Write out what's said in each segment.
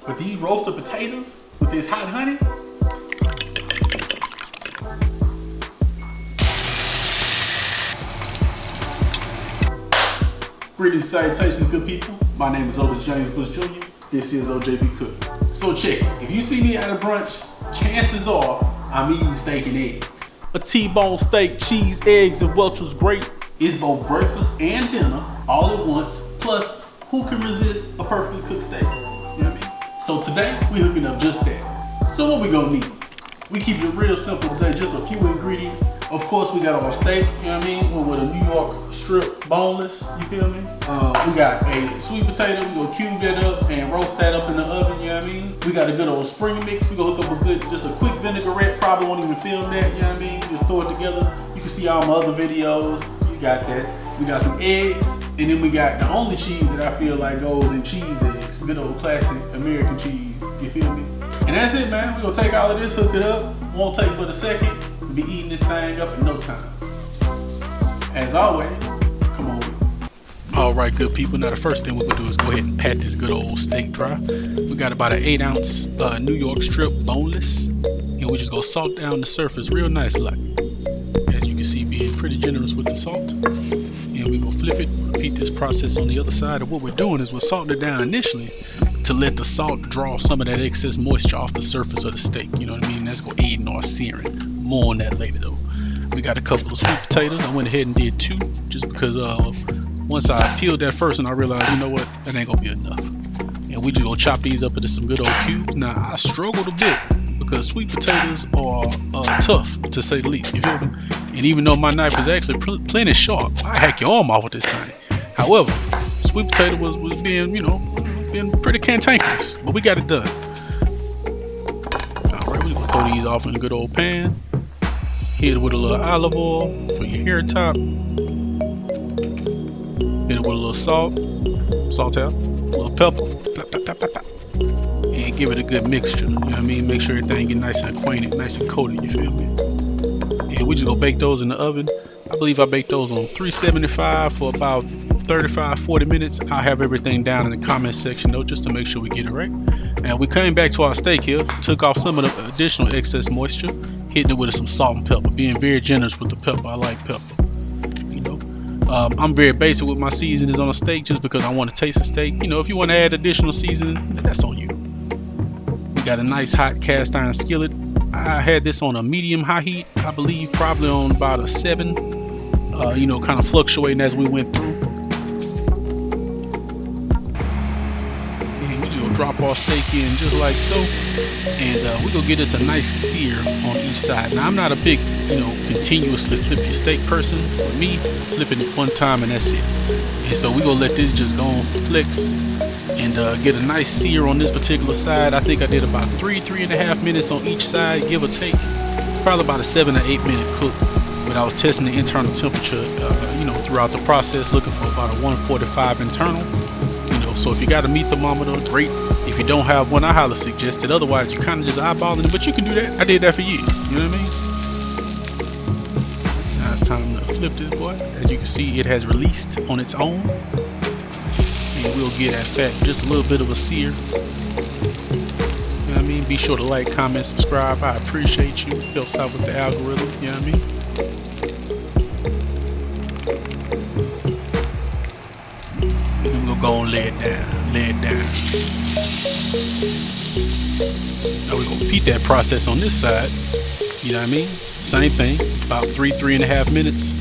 But these roasted potatoes with this hot honey, greetings, salutations, good people. My name is Otis James Bush Jr. This is OJB Cooking. So check it. If you see me at a brunch, chances are I'm eating steak and eggs. A T-bone steak, cheese, eggs, and Welch's grape is both breakfast and dinner all at once. Plus, who can resist a perfectly cooked steak? You know what I mean? So today, we're hooking up just that. So what we gonna need? We keep it real simple today, just a few ingredients. Of course, we got our steak, you know what I mean? We're with a New York strip boneless, you feel me? We got a sweet potato, we gonna cube that up and roast that up in the oven, you know what I mean? We got a good old spring mix, we gonna hook up just a quick vinaigrette, probably won't even film that, you know what I mean? Just throw it together. You can see all my other videos, you got that. We got some eggs, and then we got the only cheese that I feel like goes in cheese eggs, good old classic American cheese, you feel me? And that's it, man. We're gonna take all of this, hook it up, won't take but a second. We'll be eating this thing up in no time. As always, come on with me. Alright, good people. Now the first thing we're gonna do is go ahead and pat this good old steak dry. We got about an 8-ounce New York strip boneless, and we just gonna salt down the surface real nice like. As you can see, being pretty generous with the salt. And we're gonna flip it, repeat this process on the other side. And what we're doing is we're salting it down initially to let the salt draw some of that excess moisture off the surface of the steak. You know what I mean? That's gonna aid in our searing. More on that later though. We got a couple of sweet potatoes. I went ahead and did 2 just because once I peeled that first and I realized, you know what, that ain't gonna be enough. And we just gonna chop these up into some good old cubes. Now I struggled a bit because sweet potatoes are tough to say the least, you feel me? And even though my knife is actually plenty sharp, I hack your arm off with this thing. However, sweet potato was being, you know, being pretty cantankerous, but we got it done. Alright, we're gonna throw these off in a good old pan. Hit it with a little olive oil for your hair top. Hit it with a little salt out, a little pepper, and give it a good mixture. You know what I mean? Make sure everything get nice and acquainted, nice and coated, you feel me? And we just gonna bake those in the oven. I believe I baked those on 375 for about 35-40 minutes. I'll have everything down in the comment section though, just to make sure we get it right. And we came back to our steak here, took off some of the additional excess moisture, hitting it with some salt and pepper, being very generous with the pepper. I like pepper, you know. I'm very basic with my seasonings on a steak just because I want to taste the steak. You know, if you want to add additional seasoning, that's on you. We got a nice hot cast iron skillet. I had this on a medium high heat, I believe probably on about a 7, you know, kind of fluctuating as we went through. And we just gonna drop our steak in just like so, and we're gonna get us a nice sear on each side. Now I'm not a big, you know, continuously flip your steak person. For me, flipping it one time and that's it. And so we're gonna let this just go on flex and get a nice sear on this particular side. I think I did about 3.5 minutes on each side, give or take. It's probably about a 7 or 8 minute cook, but I was testing the internal temperature, you know, throughout the process, looking for about a 145 internal. You know, so if you got a meat thermometer, great. If you don't have one, I highly suggest it. Otherwise, you kind of just eyeballing it, but you can do that. I did that for years. You know what I mean? Now it's time to flip this boy. As you can see, it has released on its own. And we'll get that fat just a little bit of a sear. You know what I mean? Be sure to like, comment, subscribe. I appreciate you. It helps out with the algorithm. You know what I mean? And we're gonna go and lay it down. Now we're gonna repeat that process on this side. You know what I mean? Same thing. About 3.5 minutes.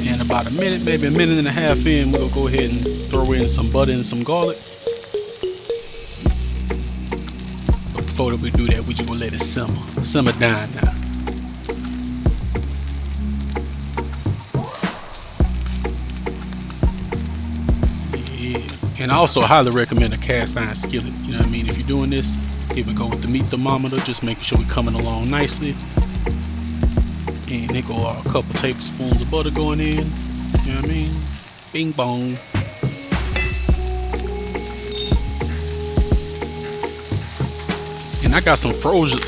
And about a minute, maybe a minute and a half in, we're gonna go ahead and throw in some butter and some garlic. But before we do that, we just gonna let it simmer down now. Yeah, and I also highly recommend a cast iron skillet. You know what I mean? If you're doing this, here we go with the meat thermometer, just making sure we're coming along nicely. And then go a couple tablespoons of butter going in. You know what I mean? Bing bong. And I got some frozen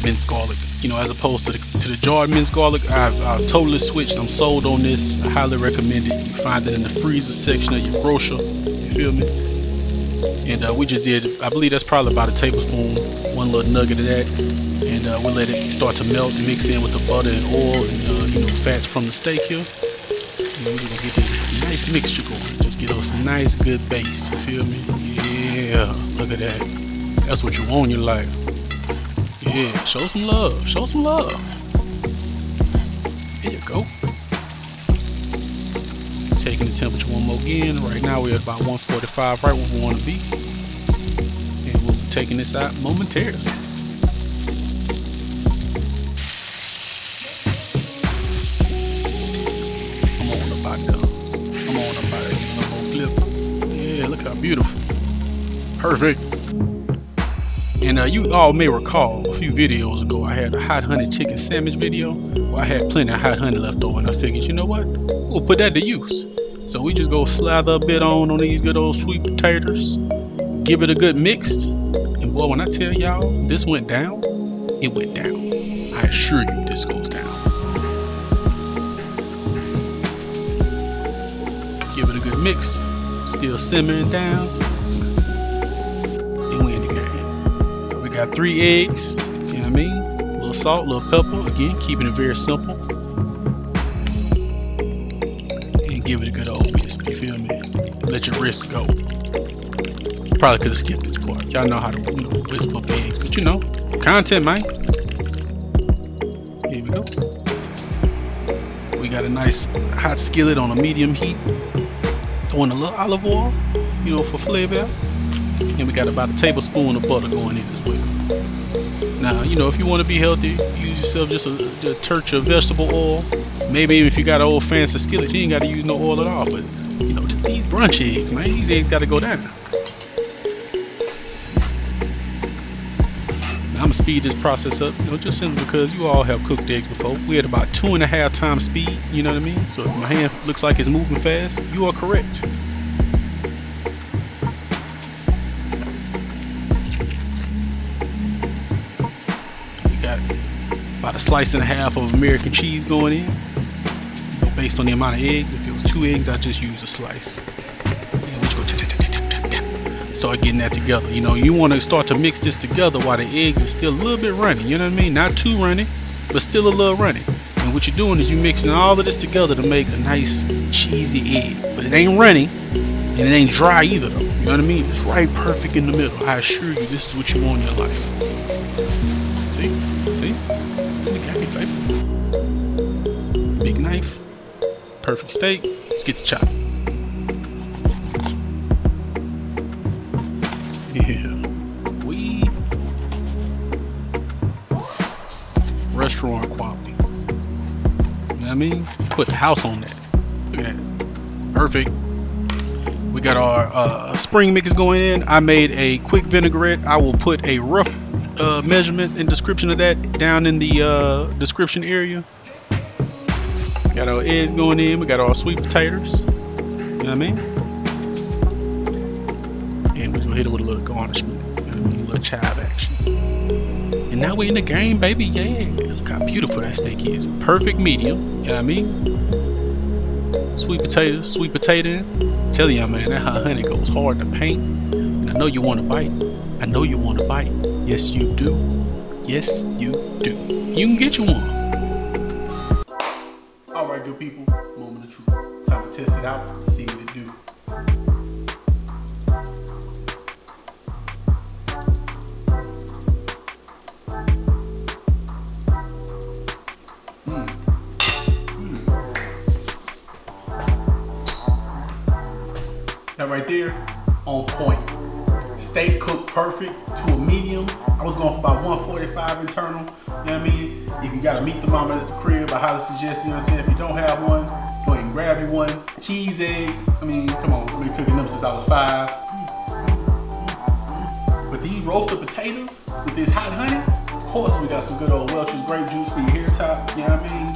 minced garlic, you know, as opposed to the jarred minced garlic. I've totally switched. I'm sold on this. I highly recommend it. You can find it in the freezer section of your grocer. You feel me? And we just did, I believe that's probably about a tablespoon, one little nugget of that. And we'll let it start to melt and mix in with the butter and oil and you know, fats from the steak here. And we're gonna get this nice mixture going. Just get us a nice good base, you feel me? Yeah, look at that. That's what you want in your life. Yeah, show some love, show some love. There you go. Taking the temperature one more again. Right now we're at about 145, right where we want to be. And we'll be taking this out momentarily. I'm on about there. I'm on about it. I'm gonna flip. Yeah, look how beautiful. Perfect. And you all may recall a few videos ago I had a hot honey chicken sandwich video. Well, I had plenty of hot honey left over and I figured, you know what? We'll put that to use. So we just go slather a bit on these good old sweet potatoes. Give it a good mix. And boy, when I tell y'all this went down, it went down. I assure you this goes down. Give it a good mix. Still simmering down. And we in the game. We got 3 eggs. You know what I mean? A little salt, a little pepper. Again, keeping it very simple. Give it a good old whisk, you feel me? Let your wrist go. Probably could have skipped this part. Y'all know how to, you know, whisk up eggs, but you know, content, man. Here we go. We got a nice hot skillet on a medium heat. Throwing a little olive oil, you know, for flavor. And we got about a tablespoon of butter going in as well. Now, you know, if you want to be healthy, use yourself just a touch of vegetable oil. Maybe even if you got an old fancy skillet, you ain't got to use no oil at all. But, you know, these brunch eggs, man, these eggs got to go down. Now, I'm going to speed this process up, you know, just simply because you all have cooked eggs before. We had about 2.5 times speed, you know what I mean? So if my hand looks like it's moving fast, you are correct. About a slice and a half of American cheese going in, you know, based on the amount of eggs. If it was 2 eggs, I just use a slice. And we just go start getting that together. You know, you want to start to mix this together while the eggs are still a little bit runny. You know what I mean? Not too runny, but still a little runny. And what you're doing is you're mixing all of this together to make a nice cheesy egg. But it ain't runny and it ain't dry either, though. You know what I mean? It's right perfect in the middle. I assure you, this is what you want in your life. See? See? Big knife, perfect steak. Let's get to chopping. Yeah, we restaurant quality. You know what I mean? Put the house on that. Look at that, perfect. We got our spring mix going in. I made a quick vinaigrette. I will put a rough measurement and description of that down in the description area. Got our eggs going in. We got our sweet potatoes. You know what I mean? And we're gonna hit it with a little garnishment. You know what I mean? A little chive action. And now we're in the game, baby. Yeah. Look how beautiful that steak is. Perfect medium. You know what I mean? Sweet potatoes, sweet potato. Tell y'all, man, that hot honey goes hard to paint. And I know you want to bite. I know you want to bite. Yes, you do. Yes, you do. You can get you one. All right, good people. Moment of truth. Time to test it out. See what it do. That right there, on point. Steak cooked perfect to a medium. I was going for about 145 internal. You know what I mean? If you got a meat thermometer at the crib, I highly suggest, you know what I'm saying? If you don't have one, go ahead and grab you one. Cheese, eggs. I mean, come on, we've been cooking them since I was 5. But these roasted potatoes with this hot honey, of course we got some good old Welch's grape juice for your hair top. You know what I mean?